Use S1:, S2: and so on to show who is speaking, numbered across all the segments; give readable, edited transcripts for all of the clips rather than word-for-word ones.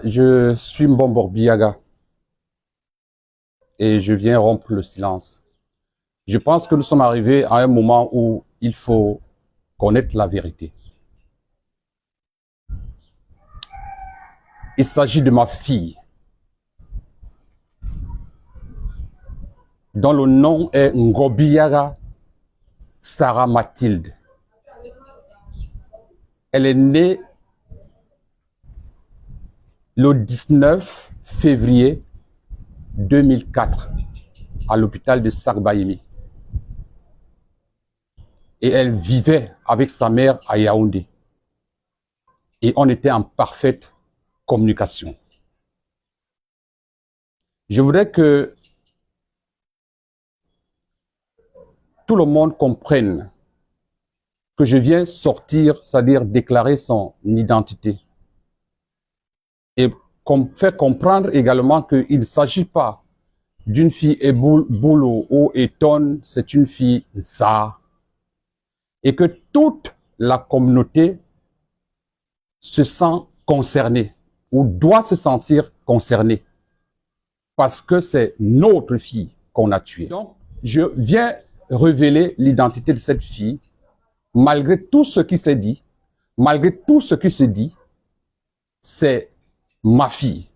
S1: je suis Mbombo Biaga et je viens rompre le silence. Je pense que nous sommes arrivés à un moment où il faut connaître la vérité. Il s'agit de ma fille, dont le nom est Ngobiaga Sarah Mathilde. Elle est née le 19 février 2004 à l'hôpital de Sarbaïmi. Et elle vivait avec sa mère à Yaoundé. Et on était en parfaite communication. Je voudrais que tout le monde comprenne que je viens sortir, c'est-à-dire déclarer son identité. Et faire comprendre également qu'il ne s'agit pas d'une fille Eboulou ou Eton, c'est une fille Za. Et que toute la communauté se sent concernée ou doit se sentir concernée parce que c'est notre fille qu'on a tuée. Donc, je viens révéler l'identité de cette fille malgré tout ce qui s'est dit, malgré tout ce qui se dit, c'est ma fille,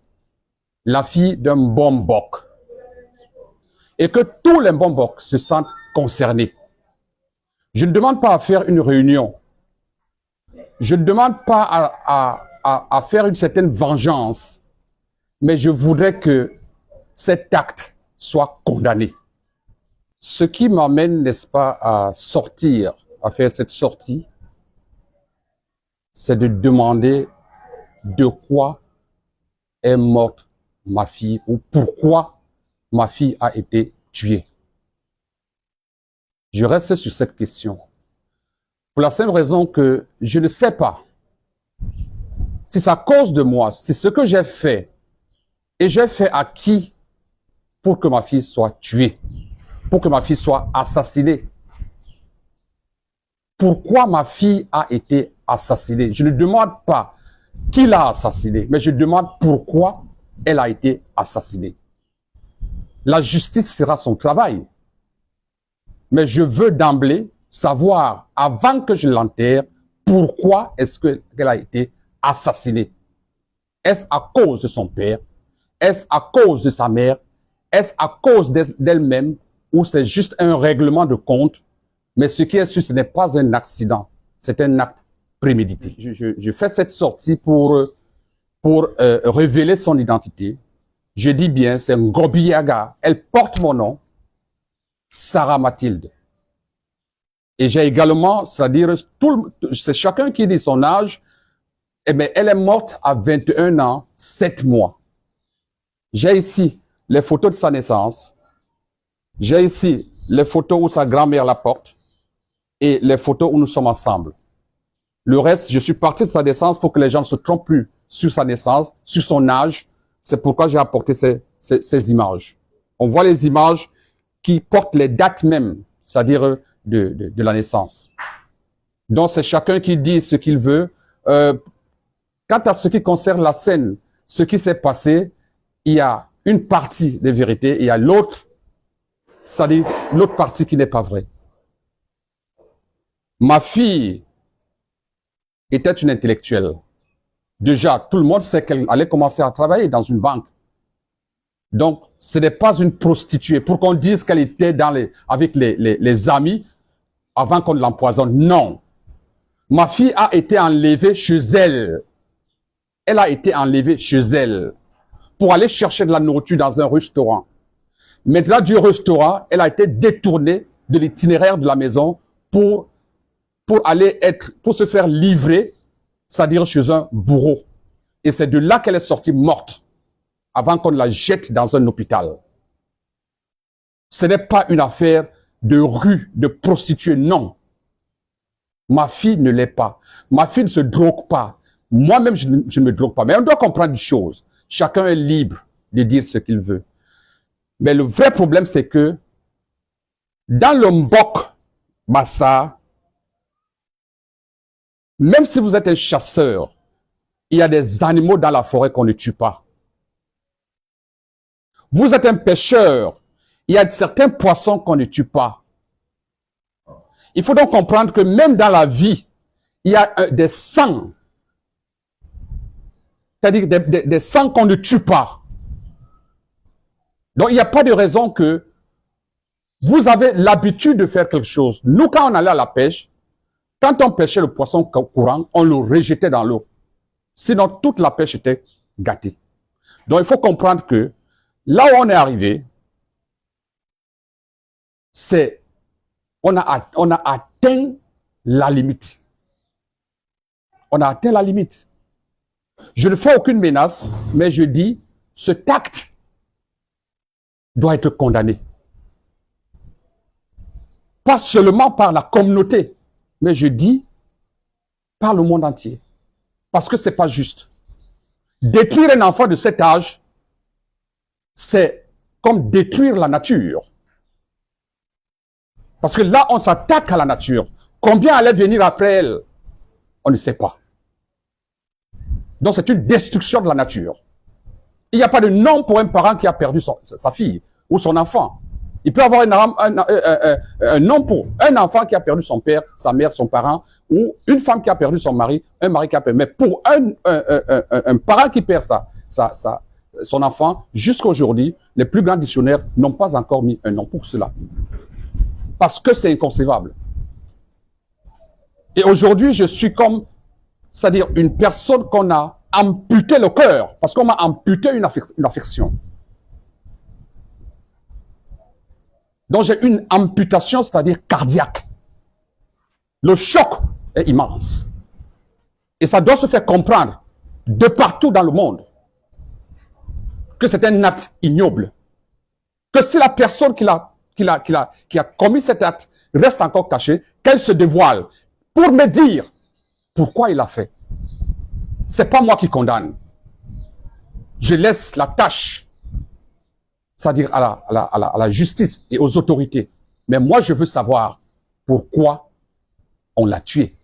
S1: la fille d'un Mbombok. Et que tous les Mbombok se sentent concernés. Je ne demande pas à faire une réunion. Je ne demande pas à faire une certaine vengeance. Mais je voudrais que cet acte soit condamné. Ce qui m'amène, n'est-ce pas, à sortir, à faire cette sortie, c'est de demander de quoi est morte ma fille ou pourquoi ma fille a été tuée. Je reste sur cette question. Pour la simple raison que je ne sais pas si c'est à cause de moi, c'est ce que j'ai fait. Et j'ai fait à qui pour que ma fille soit tuée, pour que ma fille soit assassinée. Pourquoi ma fille a été assassinée? Je ne demande pas qui l'a assassinée, mais je demande pourquoi elle a été assassinée. La justice fera son travail. Mais je veux d'emblée savoir, avant que je l'enterre, pourquoi est-ce qu'elle a été assassinée. Est-ce à cause de son père? Est-ce à cause de sa mère? Est-ce à cause d'elle-même? Ou c'est juste un règlement de compte? Mais ce qui est sûr, ce n'est pas un accident. C'est un acte prémédité. Je fais cette sortie pour révéler son identité. Je dis bien, c'est Ngobiaga. Elle porte mon nom, Sarah Mathilde. Et j'ai également, c'est-à-dire, c'est chacun qui dit son âge, eh bien, elle est morte à 21 ans, 7 mois. J'ai ici les photos de sa naissance. J'ai ici les photos où sa grand-mère la porte et les photos où nous sommes ensemble. Le reste, je suis parti de sa naissance pour que les gens ne se trompent plus sur sa naissance, sur son âge. C'est pourquoi j'ai apporté ces images. On voit les images qui portent les dates même, c'est-à-dire de la naissance. Donc, c'est chacun qui dit ce qu'il veut. Quant à ce qui concerne la scène, ce qui s'est passé, il y a une partie de vérité et il y a l'autre, c'est-à-dire l'autre partie qui n'est pas vraie. Ma fille était une intellectuelle. Déjà, tout le monde sait qu'elle allait commencer à travailler dans une banque. Donc, ce n'est pas une prostituée. Pour qu'on dise qu'elle était avec les amis avant qu'on l'empoisonne. Non. Ma fille a été enlevée chez elle. Elle a été enlevée chez elle pour aller chercher de la nourriture dans un restaurant. Maintenant, du restaurant, elle a été détournée de l'itinéraire de la maison pour se faire livrer, c'est-à-dire chez un bourreau. Et c'est de là qu'elle est sortie morte, avant qu'on la jette dans un hôpital. Ce n'est pas une affaire de rue, de prostituée, non. Ma fille ne l'est pas. Ma fille ne se drogue pas. Moi-même, je ne me drogue pas. Mais on doit comprendre une chose. Chacun est libre de dire ce qu'il veut. Mais le vrai problème, c'est que dans le Mbok Bassa, même si vous êtes un chasseur, il y a des animaux dans la forêt qu'on ne tue pas. Vous êtes un pêcheur, il y a certains poissons qu'on ne tue pas. Il faut donc comprendre que même dans la vie, il y a des sangs, c'est-à-dire des sangs qu'on ne tue pas. Donc il n'y a pas de raison que vous avez l'habitude de faire quelque chose. Nous, quand on allait à la pêche, quand on pêchait le poisson courant, on le rejetait dans l'eau. Sinon, toute la pêche était gâtée. Donc, il faut comprendre que là où on est arrivé, c'est on a atteint la limite. On a atteint la limite. Je ne fais aucune menace, mais je dis, cet acte doit être condamné. Pas seulement par la communauté, mais je dis par le monde entier. Parce que ce n'est pas juste. Détruire un enfant de cet âge, c'est comme détruire la nature. Parce que là, on s'attaque à la nature. Combien allait venir après elle? On ne sait pas. Donc c'est une destruction de la nature. Il n'y a pas de nom pour un parent qui a perdu sa fille ou son enfant. Il peut avoir un nom pour un enfant qui a perdu son père, sa mère, son parent, ou une femme qui a perdu son mari, un mari qui a perdu. Mais pour un parent qui perd son enfant, jusqu'à aujourd'hui, les plus grands dictionnaires n'ont pas encore mis un nom pour cela. Parce que c'est inconcevable. Et aujourd'hui, je suis comme, c'est-à-dire une personne qu'on a amputé le cœur, parce qu'on m'a amputé une affection. Donc j'ai une amputation, c'est-à-dire cardiaque. Le choc est immense. Et ça doit se faire comprendre de partout dans le monde que c'est un acte ignoble. Que si la personne qui a commis cet acte reste encore cachée, qu'elle se dévoile pour me dire pourquoi il l'a fait. C'est pas moi qui condamne. Je laisse la tâche, c'est-à-dire à la justice et aux autorités. Mais moi, je veux savoir pourquoi on l'a tué.